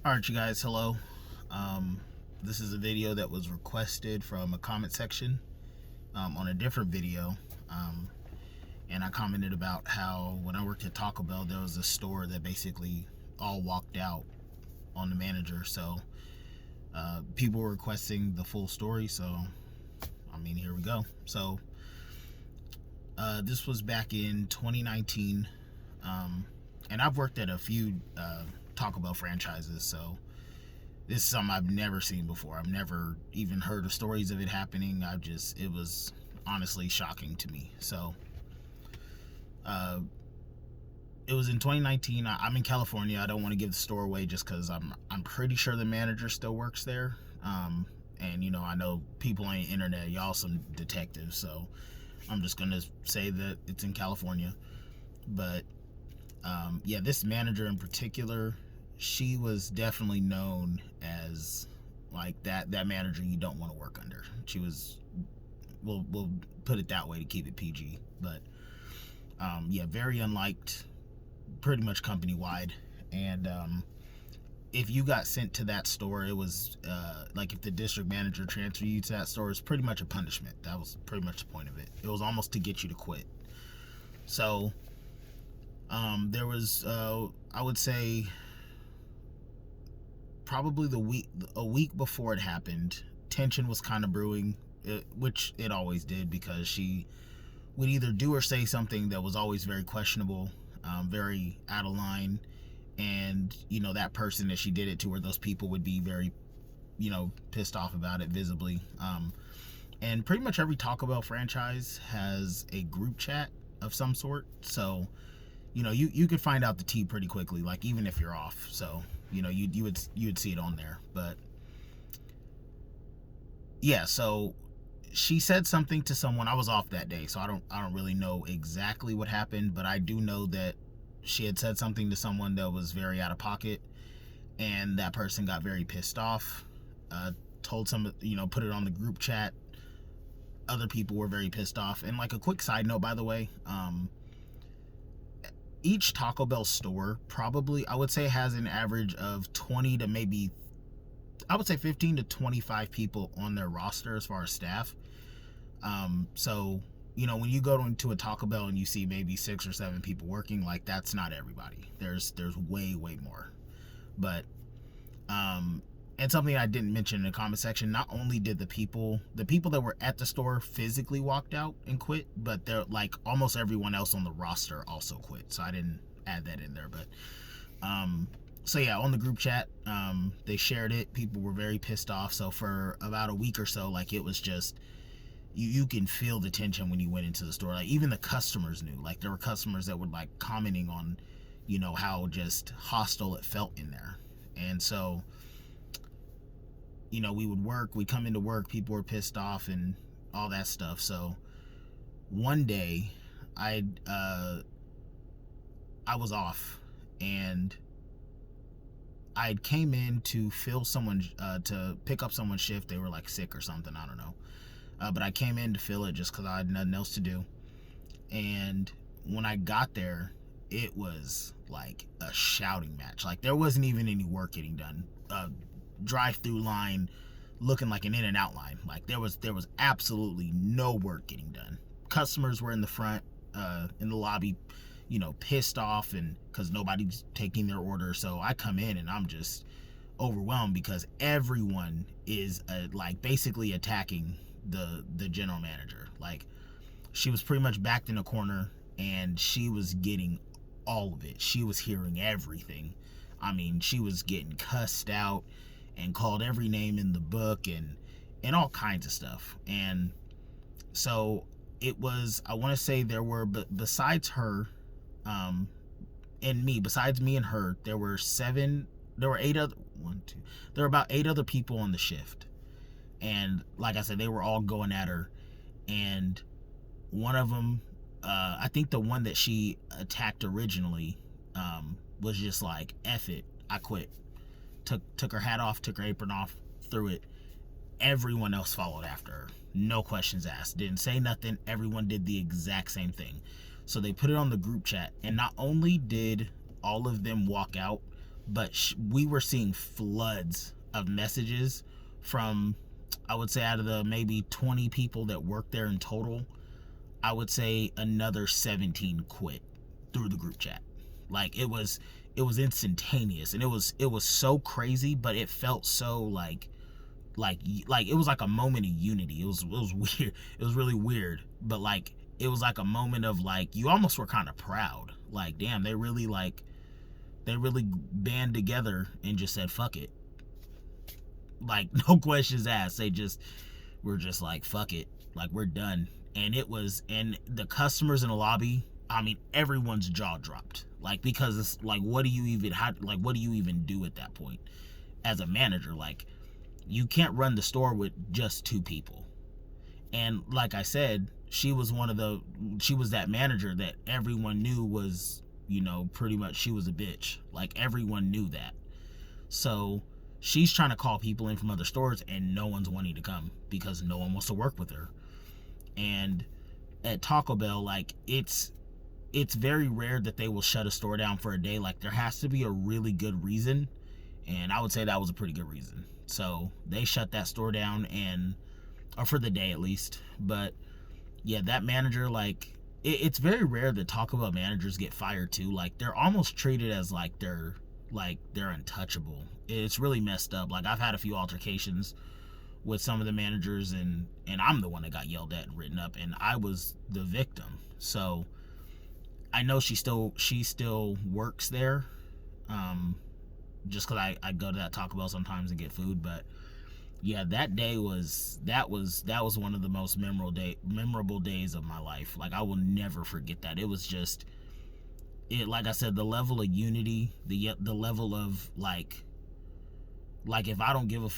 Alright, you guys, hello. This is a video that was requested from a comment section on a different video. And I commented about how when I worked at Taco Bell, there was a store that basically all walked out on the manager. So people were requesting the full story. So, here we go. So this was back in 2019. And I've worked at a few Taco Bell franchises, so this is something I've never seen before. I've never even heard of stories of it happening. It was honestly shocking to me. So it was in 2019. I'm in California. I don't want to give the store away just because I'm pretty sure the manager still works there. And I know people on the internet, y'all some detectives, so I'm just gonna say that it's in California. But yeah, this manager in particular, she was definitely known as like that manager you don't want to work under. She was, we'll put it that way to keep it PG. But yeah, very unliked, pretty much company wide. And if you got sent to that store, it was like if the district manager transferred you to that store, it's pretty much a punishment. That was pretty much the point of it. It was almost to get you to quit. So there was I would say probably a week before it happened, tension was kind of brewing, which it always did, because she would either do or say something that was always very questionable, very out of line. And that person that she did it to, or those people, would be very pissed off about it visibly. And pretty much every Taco Bell franchise has a group chat of some sort, so you could find out the tea pretty quickly, like even if you're off. So you would see it on there. But yeah, so she said something to someone. I was off that day, so I don't really know exactly what happened, but I do know that she had said something to someone that was very out of pocket, and that person got very pissed off, told some, put it on the group chat. Other people were very pissed off. And like a quick side note, by the way, each Taco Bell store probably, I would say, has an average of 20 to maybe, I would say 15 to 25 people on their roster as far as staff. So when you go into a Taco Bell and you see maybe 6 or 7 people working, like, that's not everybody. There's way more. But and something I didn't mention in the comment section, not only did the people that were at the store physically walked out and quit, but they're like almost everyone else on the roster also quit. So I didn't add that in there. But so yeah, on the group chat, they shared it. People were very pissed off. So for about a week or so, like, it was just, you can feel the tension when you went into the store. Like, even the customers knew. Like, there were customers that were like commenting on how just hostile it felt in there. And so we'd come into work, people were pissed off and all that stuff. So one day I was off, and I came in to fill someone, to pick up someone's shift. They were like sick or something, I don't know. But I came in to fill it just because I had nothing else to do. And when I got there, it was like a shouting match. Like, there wasn't even any work getting done. Drive-through line looking like an In-N-Out line. Like, there was absolutely no work getting done. Customers were in the front, in the lobby, pissed off, and because nobody's taking their order. So I come in and I'm just overwhelmed because everyone is like basically attacking the general manager. Like, she was pretty much backed in a corner, and she was getting all of it. She was hearing everything. She was getting cussed out and called every name in the book and all kinds of stuff. And so it was, I want to say there were, but besides her and me, besides me and her, there were about 8 other people on the shift. And like I said, they were all going at her. And one of them, I think the one that she attacked originally, was just like, F it, I quit. Took her hat off, took her apron off, threw it. Everyone else followed after her. No questions asked. Didn't say nothing. Everyone did the exact same thing. So they put it on the group chat, and not only did all of them walk out, but we were seeing floods of messages from, I would say, out of the maybe 20 people that worked there in total, I would say another 17 quit through the group chat. Like it was instantaneous, and it was so crazy, but it felt so like it was like a moment of unity. It was weird. It was really weird, but like it was like a moment of like you almost were kind of proud. Like, damn, they really band together and just said fuck it. Like, no questions asked. They just were just like fuck it. Like, we're done. And the customers in the lobby, I mean, everyone's jaw dropped. Like, because it's like, what do you even do at that point as a manager? Like, you can't run the store with just two people. And like I said, she was that manager that everyone knew was, pretty much, she was a bitch. Like, everyone knew that. So she's trying to call people in from other stores, and no one's wanting to come because no one wants to work with her. And at Taco Bell, like, it's very rare that they will shut a store down for a day. Like, there has to be a really good reason, and I would say that was a pretty good reason. So they shut that store down, or for the day at least. But yeah, that manager, like, it's very rare that Taco Bell managers get fired too. Like, they're almost treated as like they're untouchable. It's really messed up. Like, I've had a few altercations with some of the managers, and I'm the one that got yelled at and written up, and I was the victim. So I know she still works there, just because I go to that Taco Bell sometimes and get food. But yeah, that was one of the most memorable days of my life. Like, I will never forget that. It was just, like I said, the level of unity, the level of like if I don't give a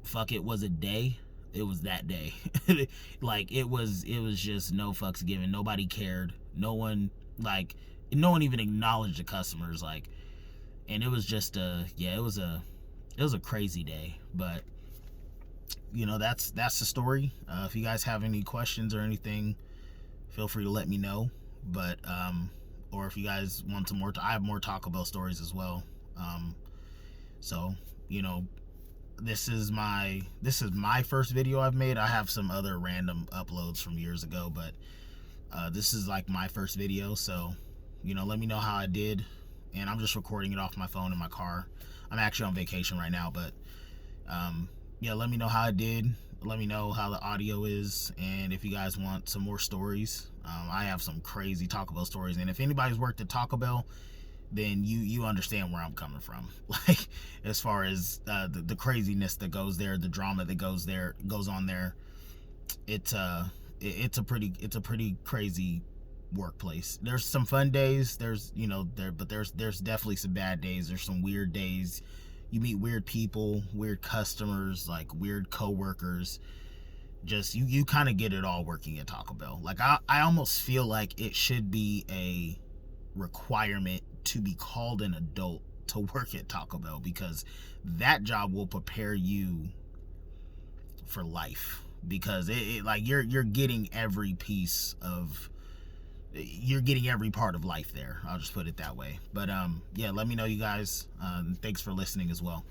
fuck it was a day, it was that day. Like, it was just no fucks given. Nobody cared. No one even acknowledged the customers. Like, and it was just it was a crazy day. But that's the story. If you guys have any questions or anything, feel free to let me know. But or if you guys want some more, I have more Taco Bell stories as well. So this is my first video I've made. I have some other random uploads from years ago, but this is like my first video. So let me know how I did. And I'm just recording it off my phone in my car. I'm actually on vacation right now, but yeah, let me know how I did. Let me know how the audio is, and if you guys want some more stories. I have some crazy Taco Bell stories, and if anybody's worked at Taco Bell, then you understand where I'm coming from. Like, as far as the craziness that goes there, the drama that goes on there, it's a pretty crazy workplace. There's some fun days, but there's definitely some bad days. There's some weird days. You meet weird people, weird customers, like weird coworkers. Just you kind of get it all working at Taco Bell. Like, I almost feel like it should be a requirement to be called an adult to work at Taco Bell, because that job will prepare you for life. Because it like you're getting every part of life there. I'll just put it that way. But yeah, let me know, you guys. Thanks for listening as well.